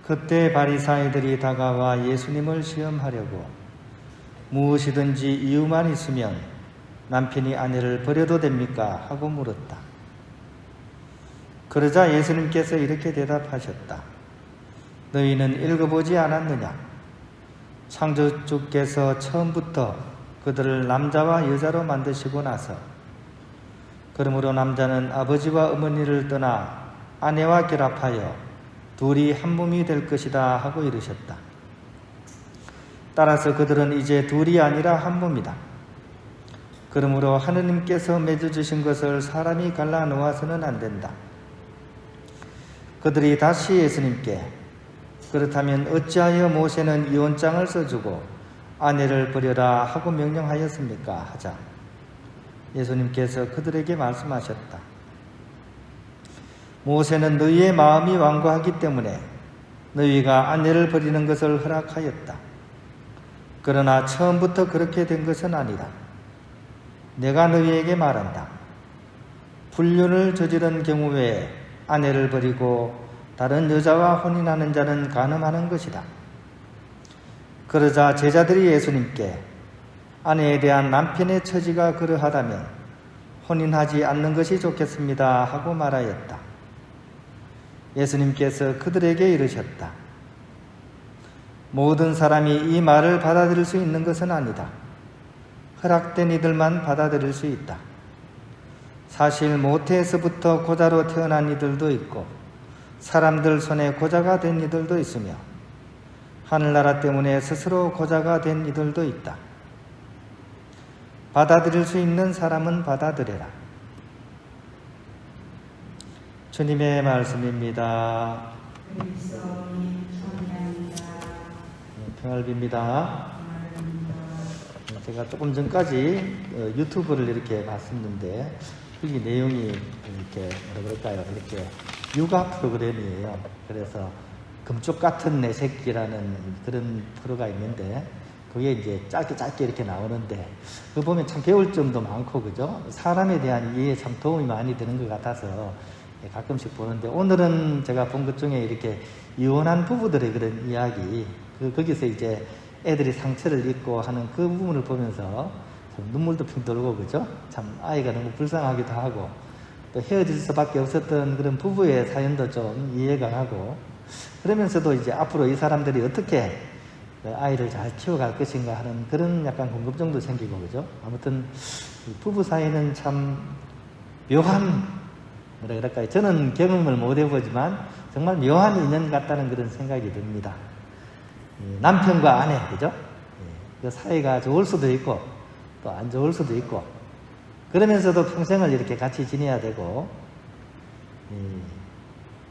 그때 바리사이들이 다가와 예수님을 시험하려고 무엇이든지 이유만 있으면 남편이 아내를 버려도 됩니까? 하고 물었다. 그러자 예수님께서 이렇게 대답하셨다. 너희는 읽어보지 않았느냐? 창조주께서 처음부터 그들을 남자와 여자로 만드시고 나서 그러므로 남자는 아버지와 어머니를 떠나 아내와 결합하여 둘이 한 몸이 될 것이다 하고 이르셨다. 따라서 그들은 이제 둘이 아니라 한 몸이다. 그러므로 하느님께서 맺어주신 것을 사람이 갈라 놓아서는 안 된다. 그들이 다시 예수님께 그렇다면 어찌하여 모세는 이혼장을 써주고 아내를 버려라 하고 명령하였습니까? 하자 예수님께서 그들에게 말씀하셨다. 모세는 너희의 마음이 완고하기 때문에 너희가 아내를 버리는 것을 허락하였다. 그러나 처음부터 그렇게 된 것은 아니다. 내가 너희에게 말한다. 불륜을 저지른 경우 외에 아내를 버리고 다른 여자와 혼인하는 자는 간음하는 것이다. 그러자 제자들이 예수님께 아내에 대한 남편의 처지가 그러하다면 혼인하지 않는 것이 좋겠습니다 하고 말하였다. 예수님께서 그들에게 이르셨다. 모든 사람이 이 말을 받아들일 수 있는 것은 아니다. 허락된 이들만 받아들일 수 있다. 사실 모태에서부터 고자로 태어난 이들도 있고 사람들 손에 고자가 된 이들도 있으며 하늘나라 때문에 스스로 고자가 된 이들도 있다. 받아들일 수 있는 사람은 받아들여라. 주님의 말씀입니다. 평화를 빕니다. 제가 조금 전까지 유튜브를 이렇게 봤었는데 이 내용이 이렇게 뭐라 그럴까요? 이렇게 육아 프로그램이에요. 그래서 금쪽 같은 내 새끼라는 그런 프로가 있는데 그게 이제 짧게 이렇게 나오는데 그거 보면 참 배울 점도 많고 그죠? 사람에 대한 이해에 참 도움이 많이 되는 것 같아서 가끔씩 보는데 오늘은 제가 본 것 중에 이렇게 이혼한 부부들의 그런 이야기 거기서 이제 애들이 상처를 입고 하는 그 부분을 보면서 참 눈물도 핑 돌고 그죠? 참 아이가 너무 불쌍하기도 하고 또 헤어질 수밖에 없었던 그런 부부의 사연도 좀 이해가 가고 그러면서도 이제 앞으로 이 사람들이 어떻게 아이를 잘 키워갈 것인가 하는 그런 약간 궁금증도 생기고 그죠? 아무튼 부부 사이는 참 묘한 뭐라 그럴까요? 저는 경험을 못 해보지만 정말 묘한 인연 같다는 그런 생각이 듭니다. 남편과 아내 그죠? 그 사이가 좋을 수도 있고 또 안 좋을 수도 있고 그러면서도 평생을 이렇게 같이 지내야 되고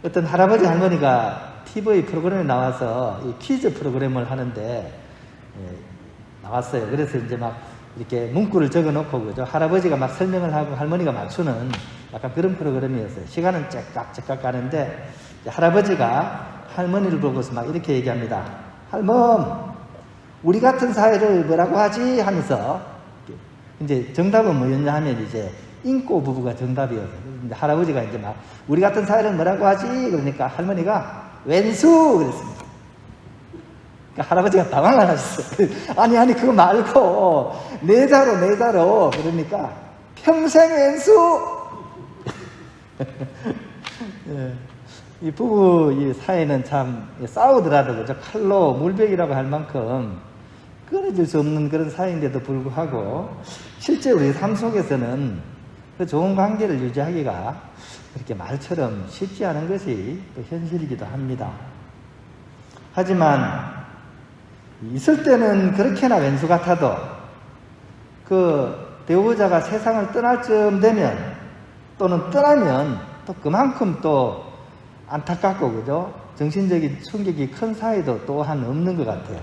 어떤 할아버지 할머니가 TV 프로그램에 나와서 이 퀴즈 프로그램을 하는데 나왔어요. 그래서 이제 막 이렇게 문구를 적어 놓고 그죠? 할아버지가 막 설명을 하고 할머니가 맞추는 약간 그런 프로그램이었어요. 시간은 째깍째깍 가는데 할아버지가 할머니를 보고서 막 이렇게 얘기합니다. 할멈, 우리 같은 사회를 뭐라고 하지? 하면서 이제 정답은 뭐였냐 하면 이제 인꼬 부부가 정답이었어요. 근데 할아버지가 이제 막 우리 같은 사회를 뭐라고 하지? 그러니까 할머니가 왼수 그랬습니다. 그러니까 할아버지가 당황을 하셨어요. 아니 그거 말고 내자로 그러니까 평생 왼수. 예. 이 부부 이 사이는 참 싸우더라도 그죠? 칼로 물벽이라고 할 만큼 끊어질 수 없는 그런 사이인데도 불구하고 실제 우리 삶 속에서는 그 좋은 관계를 유지하기가 그렇게 말처럼 쉽지 않은 것이 또 현실이기도 합니다. 하지만 있을 때는 그렇게나 왼수 같아도 그 배우자가 세상을 떠날 쯤 되면 또는 떠나면 또 그만큼 또 안타깝고 그죠? 정신적인 충격이 큰 사이도 또한 없는 것 같아요.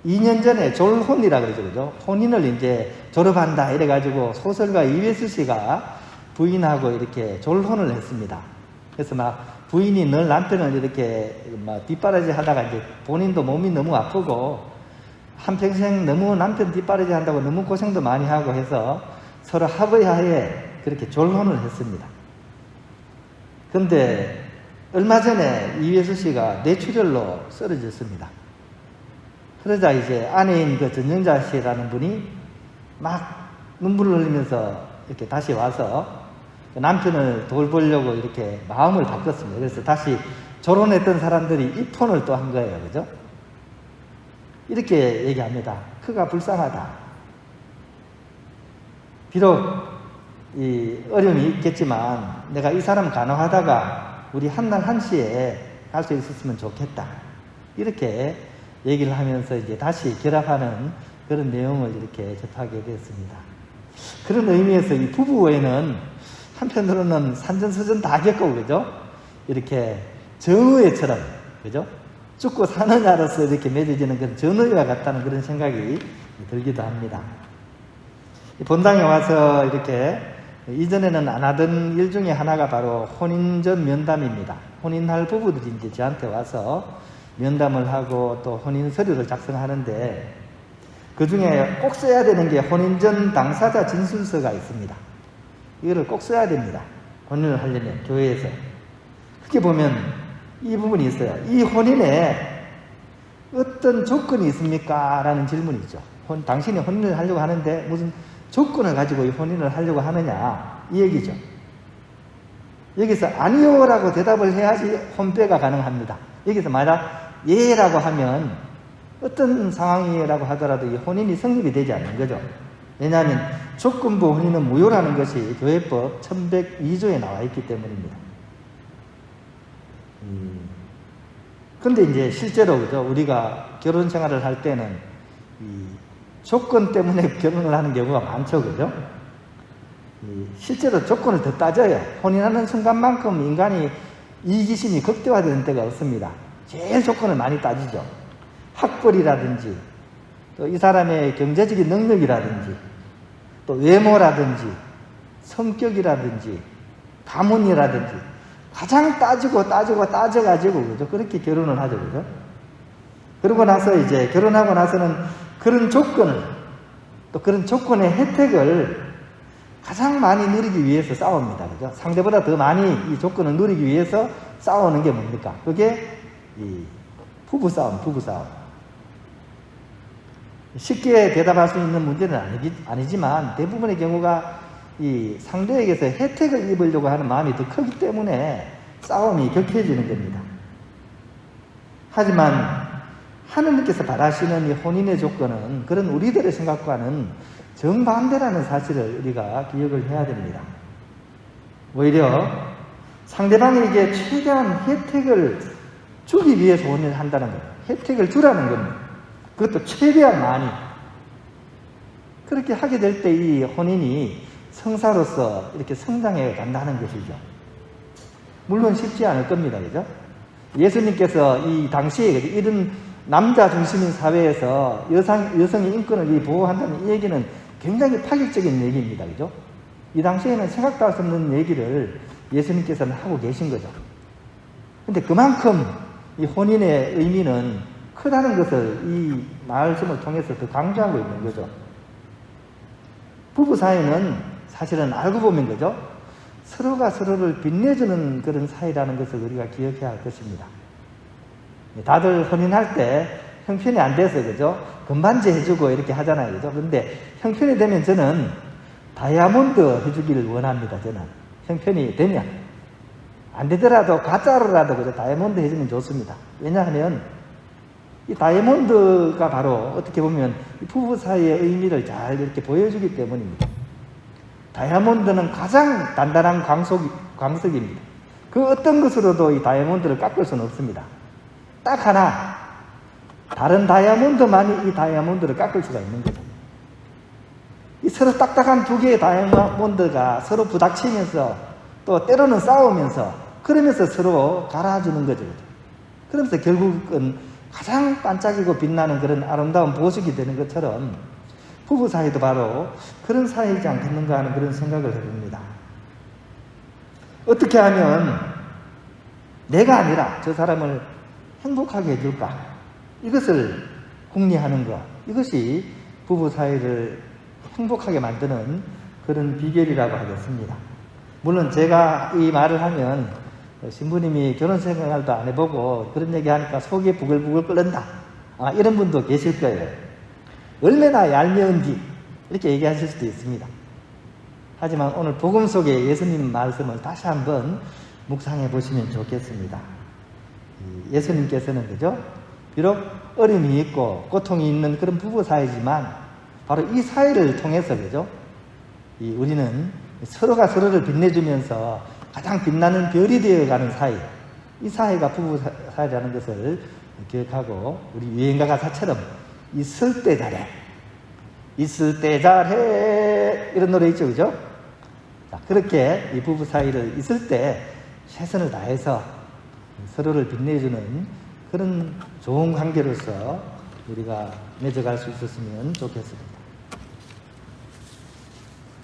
2년 전에 졸혼이라 그러죠, 그죠? 혼인을 이제 졸업한다 이래가지고 소설가 이회수 씨가 부인하고 이렇게 졸혼을 했습니다. 그래서 막 부인이 늘 남편을 이렇게 막 뒷바라지 하다가 이제 본인도 몸이 너무 아프고 한평생 너무 남편 뒷바라지 한다고 너무 고생도 많이 하고 해서 서로 합의하에 그렇게 졸혼을 했습니다. 근데 얼마 전에 이회수 씨가 뇌출혈로 쓰러졌습니다. 그러자 이제 아내인 그 전영자 씨라는 분이 막 눈물을 흘리면서 이렇게 다시 와서 남편을 돌보려고 이렇게 마음을 바꿨습니다. 그래서 다시 결혼했던 사람들이 입혼을 또 한 거예요. 그죠? 이렇게 얘기합니다. 그가 불쌍하다. 비록 이 어려움이 있겠지만 내가 이 사람 간호하다가 우리 한날 한시에 갈 수 있었으면 좋겠다. 이렇게 얘기를 하면서 이제 다시 결합하는 그런 내용을 이렇게 접하게 되었습니다. 그런 의미에서 이 부부에는 한편으로는 산전수전 다 겪고, 그죠? 이렇게 정의처럼, 그죠? 죽고 사느냐로서 이렇게 맺어지는 그런 정의와 같다는 그런 생각이 들기도 합니다. 본당에 와서 이렇게 이전에는 안 하던 일 중에 하나가 바로 혼인전 면담입니다. 혼인할 부부들이 이제 저한테 와서 면담을 하고 또 혼인 서류를 작성하는데 그 중에 꼭 써야 되는 게 혼인전 당사자 진술서가 있습니다. 이거를 꼭 써야 됩니다. 혼인을 하려면 교회에서. 그렇게 보면 이 부분이 있어요. 이 혼인에 어떤 조건이 있습니까? 라는 질문이 있죠. 당신이 혼인을 하려고 하는데 무슨 조건을 가지고 이 혼인을 하려고 하느냐, 이 얘기죠. 여기서 아니요 라고 대답을 해야지 혼배가 가능합니다. 여기서 만약 예라고 하면 어떤 상황이라고 하더라도 이 혼인이 성립이 되지 않는 거죠. 왜냐하면 조건부 혼인은 무효라는 것이 교회법 1102조에 나와 있기 때문입니다. 근데 이제 실제로, 그죠? 우리가 결혼 생활을 할 때는 이 조건 때문에 결혼을 하는 경우가 많죠, 그죠? 실제로 조건을 더 따져요. 혼인하는 순간만큼 인간이 이기심이 극대화되는 때가 없습니다. 제일 조건을 많이 따지죠. 학벌이라든지, 또 이 사람의 경제적인 능력이라든지, 또 외모라든지, 성격이라든지, 가문이라든지, 가장 따져가지고, 그죠? 그렇게 결혼을 하죠, 그죠? 그러고 나서 이제 결혼하고 나서는 그런 조건을, 또 그런 조건의 혜택을 가장 많이 누리기 위해서 싸웁니다. 그죠? 상대보다 더 많이 이 조건을 누리기 위해서 싸우는 게 뭡니까? 그게 이 부부싸움. 쉽게 대답할 수 있는 문제는 아니지만 대부분의 경우가 이 상대에게서 혜택을 입으려고 하는 마음이 더 크기 때문에 싸움이 격해지는 겁니다. 하지만 하느님께서 바라시는 이 혼인의 조건은 그런 우리들의 생각과는 정반대라는 사실을 우리가 기억을 해야 됩니다. 오히려 상대방에게 최대한 혜택을 주기 위해서 혼인을 한다는 거예요. 혜택을 주라는 겁니다. 그것도 최대한 많이. 그렇게 하게 될 때 이 혼인이 성사로서 이렇게 성장해 간다는 것이죠. 물론 쉽지 않을 겁니다. 그죠? 예수님께서 이 당시에 이런 남자 중심인 사회에서 여성의 인권을 보호한다는 이 얘기는 굉장히 파격적인 얘기입니다. 그죠? 이 당시에는 생각도 할 수 없는 얘기를 예수님께서는 하고 계신 거죠. 근데 그만큼 이 혼인의 의미는 크다는 것을 이 말씀을 통해서 더 강조하고 있는 거죠. 부부 사이는 사실은 알고 보면, 그죠? 서로가 서로를 빛내주는 그런 사이라는 것을 우리가 기억해야 할 것입니다. 다들 혼인할 때 형편이 안 돼서, 그죠? 금반지 해주고 이렇게 하잖아요. 그죠? 근데 형편이 되면 저는 다이아몬드 해주기를 원합니다. 저는. 형편이 되면. 안 되더라도 가짜로라도, 그죠? 다이아몬드 해주면 좋습니다. 왜냐하면 이 다이아몬드가 바로 어떻게 보면 부부 사이의 의미를 잘 이렇게 보여주기 때문입니다. 다이아몬드는 가장 단단한 광석입니다. 그 어떤 것으로도 이 다이아몬드를 깎을 수는 없습니다. 딱 하나, 다른 다이아몬드만이 이 다이아몬드를 깎을 수가 있는 거죠. 이 서로 딱딱한 두 개의 다이아몬드가 서로 부닥치면서 또 때로는 싸우면서 그러면서 서로 갈아주는 거죠. 그러면서 결국은 가장 반짝이고 빛나는 그런 아름다운 보석이 되는 것처럼 부부 사이도 바로 그런 사이이지 않겠는가 하는 그런 생각을 해봅니다. 어떻게 하면 내가 아니라 저 사람을 행복하게 해줄까? 이것을 궁리하는 것, 이것이 부부 사이를 행복하게 만드는 그런 비결이라고 하겠습니다. 물론 제가 이 말을 하면 신부님이 결혼 생활도 안 해보고 그런 얘기 하니까 속이 부글부글 끓는다. 이런 분도 계실 거예요. 얼마나 얄미운지 이렇게 얘기하실 수도 있습니다. 하지만 오늘 복음 속에 예수님 말씀을 다시 한번 묵상해 보시면 좋겠습니다. 예수님께서는 그죠? 비록 어려움이 있고 고통이 있는 그런 부부 사이지만 바로 이 사이를 통해서 그죠? 우리는 서로가 서로를 빛내주면서 가장 빛나는 별이 되어가는 사이, 이 사이가 부부 사이라는 것을 기억하고 우리 유행가 가사처럼 있을 때 잘해, 있을 때 잘해 이런 노래 있죠, 그죠? 자, 그렇게 이 부부 사이를 있을 때 최선을 다해서 서로를 빛내주는 그런 좋은 관계로서 우리가 맺어갈 수 있었으면 좋겠습니다.